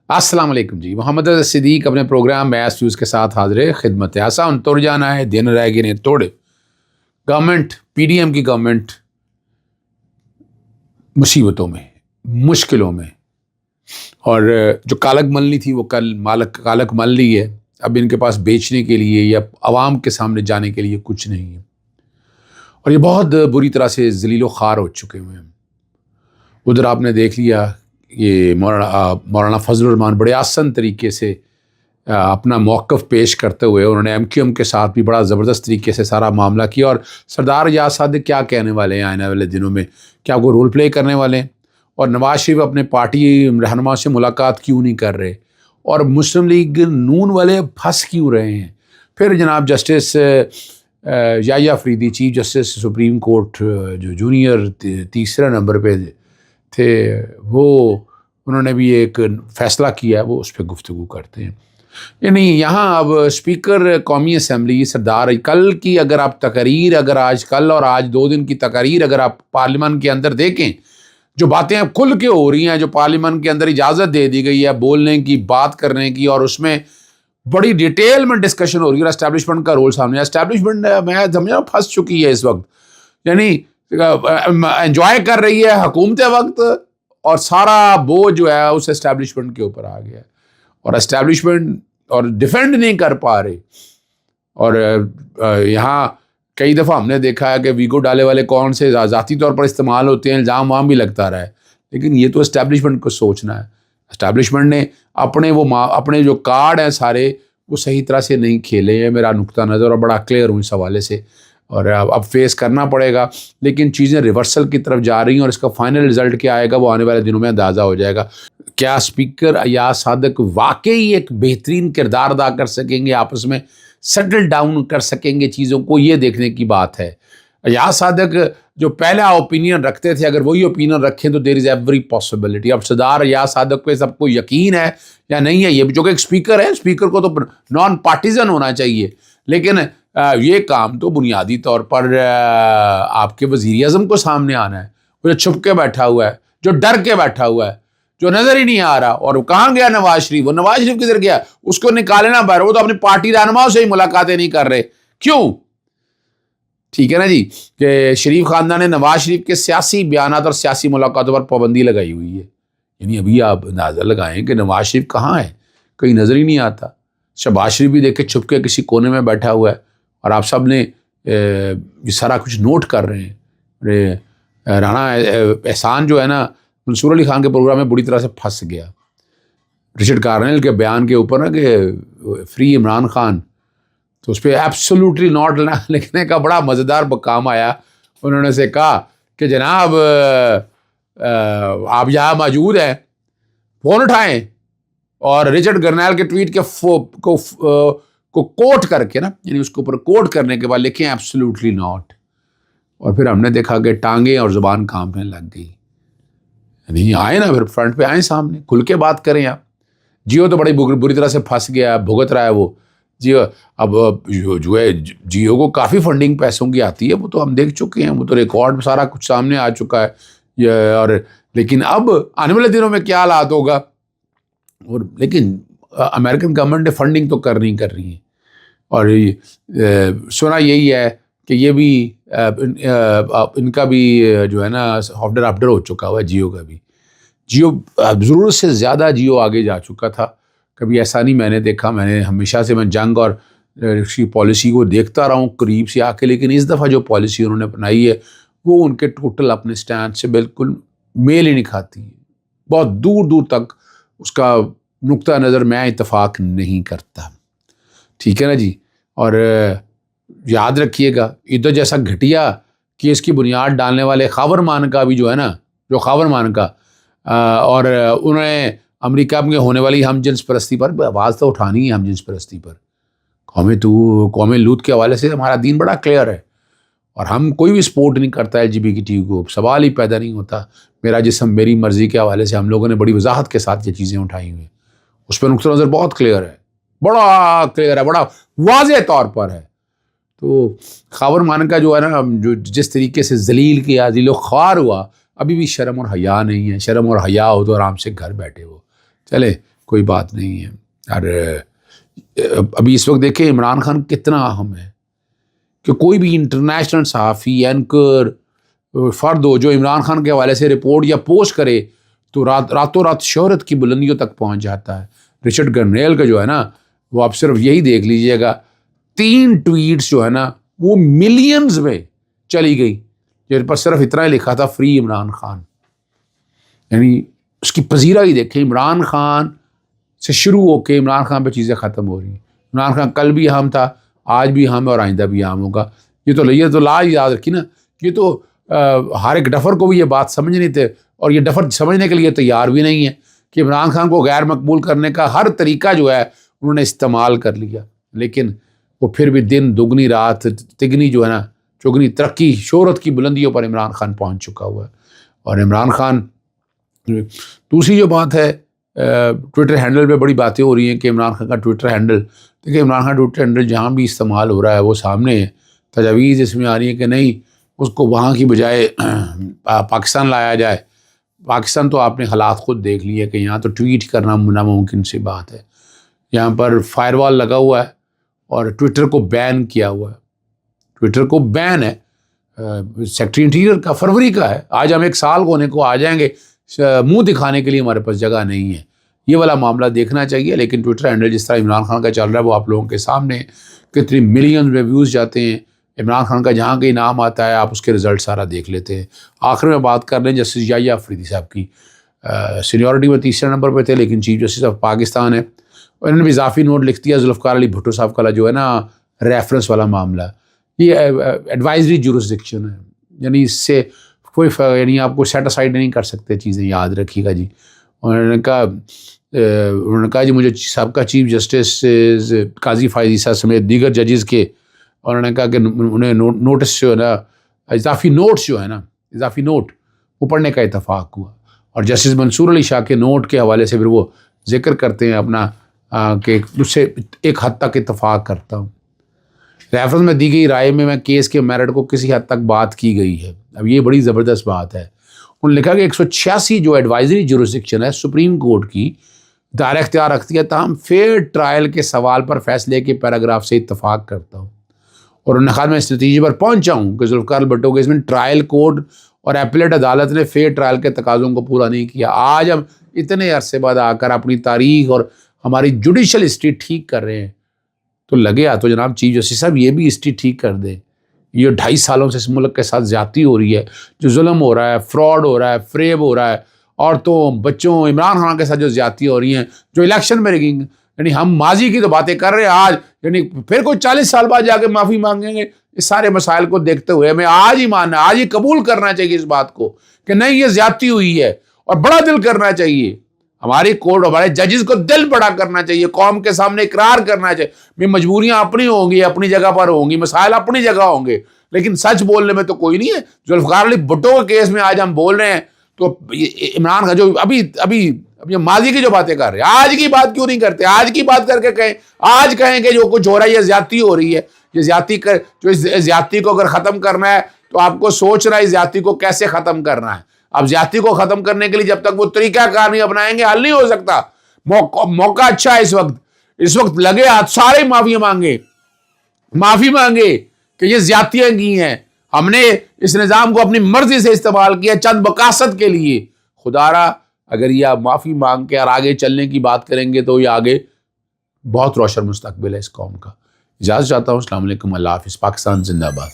السلام علیکم جی، محمد رضا صدیق اپنے پروگرام میس نیوز کے ساتھ حاضر ہے خدمت ہے۔ آسان توڑ جانا ہے، دن رہ گئے نہیں توڑے۔ گورنمنٹ، پی ڈی ایم کی گورنمنٹ مصیبتوں میں، مشکلوں میں، اور جو کالک ملنی تھی وہ کالک مل لی ہے۔ اب ان کے پاس بیچنے کے لیے یا عوام کے سامنے جانے کے لیے کچھ نہیں ہے، اور یہ بہت بری طرح سے ذلیل و خوار ہو چکے ہوئے ہیں۔ ادھر آپ نے دیکھ لیا، یہ مولانا فضل الرحمان بڑے آسن طریقے سے اپنا موقف پیش کرتے ہوئے انہوں نے ایم کیو ایم کے ساتھ بھی بڑا زبردست طریقے سے سارا معاملہ کیا، اور سردار ایاز صادق کیا کہنے والے ہیں آنے والے دنوں میں، کیا وہ رول پلے کرنے والے ہیں؟ اور نواز شریف اپنے پارٹی رہنما سے ملاقات کیوں نہیں کر رہے؟ اور مسلم لیگ نون والے پھنس کیوں رہے ہیں؟ پھر جناب justice Yahya Afridi, chief justice supreme court, جو جونیئر تیسرے نمبر پہ تھے، وہ انہوں نے بھی ایک فیصلہ کیا ہے، وہ اس پہ گفتگو کرتے ہیں۔ یعنی یہاں اب اسپیکر قومی اسمبلی سردار، کل کی اگر آپ تقریر، اگر آج کل اور آج 2 دن کی تقریر اگر آپ پارلیمان کے اندر دیکھیں، جو باتیں اب کھل کے ہو رہی ہیں، جو پارلیمان کے اندر اجازت دے دی گئی ہے بولنے کی، بات کرنے کی، اور اس میں بڑی ڈیٹیل میں ڈسکشن ہو رہی ہے، اور اسٹیبلشمنٹ کا رول سامنے ہے۔ اسٹیبلشمنٹ میں سمجھا پھنس چکی ہے اس وقت، یعنی انجوائے کر رہی ہے حکومت وقت، اور سارا بوجھ جو ہے اس اسٹیبلشمنٹ کے اوپر آ گیا ہے، اور اسٹیبلشمنٹ اور ڈیفینڈ نہیں کر پا رہے۔ اور یہاں کئی دفعہ ہم نے دیکھا ہے کہ ویگو ڈالے والے کون سے ذاتی طور پر استعمال ہوتے ہیں، الزام وہاں بھی لگتا رہا ہے، لیکن یہ تو اسٹیبلشمنٹ کو سوچنا ہے۔ اسٹیبلشمنٹ نے اپنے جو کارڈ ہیں سارے، وہ صحیح طرح سے نہیں کھیلے ہیں، میرا نقطہ نظر، اور بڑا کلیئر ہوں اس حوالے سے، اور اب فیس کرنا پڑے گا۔ لیکن چیزیں ریورسل کی طرف جا رہی ہیں، اور اس کا فائنل رزلٹ کیا آئے گا وہ آنے والے دنوں میں اندازہ ہو جائے گا۔ کیا اسپیکر ایاز صادق واقعی ایک بہترین کردار ادا کر سکیں گے، آپس میں سیٹل ڈاؤن کر سکیں گے چیزوں کو؟ یہ دیکھنے کی بات ہے۔ ایاز صادق جو پہلا اوپینین رکھتے تھے، اگر وہی اوپینین رکھیں تو دیر از ایوری پاسبلٹی۔ اب سردار ایاز صادق پہ سب کو یقین ہے یا نہیں ہے، یہ جو کہ ایک اسپیکر ہے، اسپیکر کو تو نان پارٹیزن ہونا چاہیے، لیکن یہ کام تو بنیادی طور پر آپ کے وزیر اعظم کو سامنے آنا ہے، وہ جو چھپ کے بیٹھا ہوا ہے، جو ڈر کے بیٹھا ہوا ہے، جو نظر ہی نہیں آ رہا۔ اور کہاں گیا نواز شریف؟ وہ نواز شریف کدھر گیا؟ اس کو نکالے نہ باہر، وہ تو اپنی پارٹی رہنماؤں سے ہی ملاقاتیں نہیں کر رہے، کیوں؟ ٹھیک ہے نا جی، کہ شریف خاندان نے نواز شریف کے سیاسی بیانات اور سیاسی ملاقاتوں پر پابندی لگائی ہوئی ہے۔ یعنی ابھی آپ اندازہ لگائیں کہ نواز شریف کہاں ہے، کہیں نظر ہی نہیں آتا۔ شہباز شریف بھی دیکھے چھپ کے کسی کونے میں بیٹھا ہوا ہے، اور آپ سب نے یہ سارا کچھ نوٹ کر رہے ہیں۔ رانا احسان جو ہے نا، منصور علی خان کے پروگرام میں بری طرح سے پھنس گیا رچرڈ کارنیل کے بیان کے اوپر نا، کہ فری عمران خان، تو اس پہ ایبسولوٹلی ناٹ لکھنے کا بڑا مزیدار مقام آیا۔ انہوں نے سے کہا کہ جناب آپ یہاں موجود ہیں، فون اٹھائیں، اور رچرڈ کرنیل کے ٹویٹ کے کو کوٹ کر کے نا، یعنی اس کے اوپر کوٹ کرنے کے بعد لکھیں ایبسولوٹلی ناٹ، اور پھر ہم نے دیکھا کہ ٹانگیں اور زبان کانپنے لگ گئی۔ یعنی آئے نا، پھر فرنٹ پہ آئیں، سامنے کھل کے بات کریں آپ۔ جیو تو بڑی بری طرح سے پھنس گیا، بھگت رہا ہے وہ جیو۔ اب جو ہے جیو کو کافی فنڈنگ پیسوں کی آتی ہے، وہ تو ہم دیکھ چکے ہیں، وہ تو ریکارڈ سارا کچھ سامنے آ چکا ہے، اور لیکن اب آنے والے دنوں میں کیا حالات ہوگا؟ اور لیکن امریکن گورنمنٹ نے فنڈنگ تو کر رہی ہے، اور سنا یہی ہے کہ یہ بھی ان کا بھی جو ہے نا سافٹ ویئر اپڈیٹ ہو چکا ہوا ہے، جیو کا بھی۔ جیو ضرورت سے زیادہ جیو آگے جا چکا تھا، کبھی ایسا نہیں میں نے دیکھا۔ میں نے ہمیشہ سے میں جنگ اور اس کی پالیسی کو دیکھتا رہا ہوں قریب سے آ کے، لیکن اس دفعہ جو پالیسی انہوں نے اپنائی ہے وہ ان کے ٹوٹل اپنے سٹینڈ سے بالکل میل ہی نہیں کھاتی ہے، بہت دور دور تک اس کا نقطہ نظر میں اتفاق نہیں کرتا۔ ٹھیک ہے نا جی، اور یاد رکھیے گا، ادھر جیسا گھٹیا کیس کی بنیاد ڈالنے والے خاور مان کا بھی جو ہے نا، جو خاور مان کا، اور انہوں نے امریکہ میں ہونے والی ہم جنس پرستی پر آواز تو اٹھانی ہے۔ ہم جنس پرستی پر قوم لوط کے حوالے سے ہمارا دین بڑا کلیئر ہے، اور ہم کوئی بھی سپورٹ نہیں کرتا ہے LGBTQ کو، سوال ہی پیدا نہیں ہوتا۔ میرا جسم میری مرضی کے حوالے سے ہم لوگوں نے بڑی وضاحت کے ساتھ یہ چیزیں اٹھائی ہوئی ہیں، اس پہ نقطہ نظر بہت کلیئر ہے، بڑا کلیئر ہے، بڑا واضح طور پر ہے۔ تو خاور مان کا جو ہے نا، جو جس طریقے سے ذلیل کیا، ذلیل و خوار ہوا، ابھی بھی شرم اور حیا نہیں ہے۔ شرم اور حیا ہو تو آرام سے گھر بیٹھے ہو۔ چلے کوئی بات نہیں ہے. اور ابھی اس وقت دیکھیں عمران خان کتنا اہم ہے کہ کوئی بھی انٹرنیشنل صحافی اینکر فرد ہو جو عمران خان کے حوالے سے رپورٹ یا پوسٹ کرے تو راتوں رات شہرت کی بلندیوں تک پہنچ جاتا ہے. رچرڈ گرنیل کا جو ہے نا وہ آپ صرف یہی دیکھ لیجئے گا 3 ٹویٹس جو ہے نا وہ ملینز میں چلی گئی جن پر صرف اتنا ہی لکھا تھا فری عمران خان. یعنی اس کی پذیرہ ہی دیکھیں عمران خان سے شروع ہو کے عمران خان پہ چیزیں ختم ہو رہی ہیں. عمران خان کل بھی اہم تھا, آج بھی اہم ہے اور آئندہ بھی اہم ہوگا. یہ تو لاج یاد رکھی نا, یہ تو ہر ایک ڈفر کو بھی یہ بات سمجھنی تھے اور یہ ڈفر سمجھنے کے لیے تیار بھی نہیں ہے کہ عمران خان کو غیر مقبول کرنے کا ہر طریقہ جو ہے انہوں نے استعمال کر لیا, لیکن وہ پھر بھی دن دگنی رات تگنی جو ہے نا چگنی ترقی شہرت کی بلندیوں پر عمران خان پہنچ چکا ہوا ہے. اور عمران خان دوسری جو بات ہے ٹویٹر ہینڈل پہ بڑی باتیں ہو رہی ہیں کہ عمران خان کا ٹویٹر ہینڈل, دیکھیں عمران خان ٹویٹر ہینڈل جہاں بھی استعمال ہو رہا ہے وہ سامنے ہے. تجاویز اس میں آ رہی ہیں کہ نہیں اس کو وہاں کی بجائے پاکستان لایا جائے. پاکستان تو آپ نے حالات خود دیکھ لیے کہ یہاں تو ٹویٹ کرنا ناممکن سی بات ہے. یہاں پر فائر وال لگا ہوا ہے اور ٹویٹر کو بین کیا ہوا ہے. ٹویٹر کو بین ہے سیکٹری انٹیریئر کا فروری کا ہے. آج ہم 1 سال ہونے کو آ جائیں گے, منہ دکھانے کے لیے ہمارے پاس جگہ نہیں ہے. یہ والا معاملہ دیکھنا چاہیے. لیکن ٹویٹر ہینڈل جس طرح عمران خان کا چل رہا ہے وہ آپ لوگوں کے سامنے, کتنی ملین ریویوز جاتے ہیں. عمران خان کا جہاں کہیں نام آتا ہے آپ اس کے رزلٹ سارا دیکھ لیتے ہیں. آخر میں بات کر لیں جسٹس یحییٰ افریدی صاحب کی. سینیورٹی میں 3رے نمبر پہ تھے لیکن چیف جسٹس آف پاکستان ہے. اور انہوں نے بھی اضافی نوٹ لکھ دیا ذوالفقار علی بھٹو صاحب کا جو ہے نا ریفرنس والا معاملہ. یہ ایڈوائزری جورسڈکشن ہے, یعنی اس سے کوئی یعنی آپ کو سیٹ اسائڈ نہیں کر سکتے چیزیں, یاد رکھیے گا جی. انہوں نے کہا جی مجھے سابقہ چیف جسٹس قاضی فائزی صاحب سمیت دیگر ججز کے, اور انہوں نے کہا کہ انہیں نوٹس جو ہے نا اضافی نوٹس جو ہے نا اضافی نوٹ وہ پڑھنے کا اتفاق ہوا. اور جسٹس منصور علی شاہ کے نوٹ کے حوالے سے پھر وہ ذکر کرتے ہیں اپنا کہ اس سے ایک حد تک اتفاق کرتا ہوں. ریفرنس میں دی گئی رائے میں کیس کے میرٹ کو کسی حد تک بات کی گئی ہے. اب یہ بڑی زبردست بات ہے. انہوں نے لکھا کہ 186 جو ایڈوائزری جورسڈکشن ہے سپریم کورٹ کی دائرہ اختیار رکھتی ہے, تاہم فیئر ٹرائل کے سوال پر فیصلے کے پیراگراف سے اتفاق کرتا ہوں. اور انہوں نے کہا میں اس نتیجے پر پہنچا ہوں کہ ذوالفقار بھٹو کے اس میں ٹرائل کورٹ اور ایپلیٹ عدالت نے فیئر ٹرائل کے تقاضوں کو پورا نہیں کیا. آج ہم اتنے عرصے بعد آ کر اپنی تاریخ اور ہماری جوڈیشل ہسٹری ٹھیک کر رہے ہیں تو لگے تو جناب چیف جسٹس صاحب یہ بھی ہسٹری ٹھیک کر دیں. یہ 2.5 سالوں سے اس ملک کے ساتھ زیادتی ہو رہی ہے, جو ظلم ہو رہا ہے, فراڈ ہو رہا ہے, فریب ہو رہا ہے, عورتوں بچوں عمران خان کے ساتھ جو زیادتی ہو رہی ہیں, جو الیکشن میں رگنگ, یعنی ہم ماضی کی تو باتیں کر رہے ہیں آج, یعنی پھر کوئی 40 سال بعد جا کے معافی مانگیں گے. اس سارے مسائل کو دیکھتے ہوئے ہمیں آج ہی ماننا, آج ہی قبول کرنا چاہیے اس بات کو کہ نہیں یہ زیادتی ہوئی ہے, اور بڑا دل کرنا چاہیے. ہماری کورٹ ہمارے ججز کو دل بڑا کرنا چاہیے, قوم کے سامنے اقرار کرنا چاہیے. مجبوریاں اپنی ہوں گی, اپنی جگہ پر ہوں گی, مسائل اپنی جگہ ہوں گے, لیکن سچ بولنے میں تو کوئی نہیں ہے. ذوالفقار علی بھٹو کے کیس میں آج ہم بول رہے ہیں تو عمران خان جو ابھی ماضی کی جو باتیں کر رہے ہیں آج کی بات کیوں نہیں کرتے؟ آج کی بات کر کے کہیں, آج کہیں کہ جو کچھ ہو رہا ہے یہ زیادتی ہو رہی ہے. یہ زیادتی کو اگر ختم کرنا ہے تو آپ کو سوچنا ہے زیادتی کو کیسے ختم کرنا ہے. اب زیادتی کو ختم کرنے کے لیے جب تک وہ طریقہ کار نہیں اپنائیں گے حل نہیں ہو سکتا. موقع اچھا ہے اس وقت لگے ہاتھ سارے معافی مانگے کہ یہ زیادتیاں کی ہیں, ہم نے اس نظام کو اپنی مرضی سے استعمال کیا چند بکاست کے لیے. خدا را اگر یہ آپ معافی مانگ کے اور آگے چلنے کی بات کریں گے تو یہ آگے بہت روشن مستقبل ہے اس قوم کا. اجازت چاہتا ہوں. السلام علیکم, اللہ حافظ. پاکستان زندہ باد.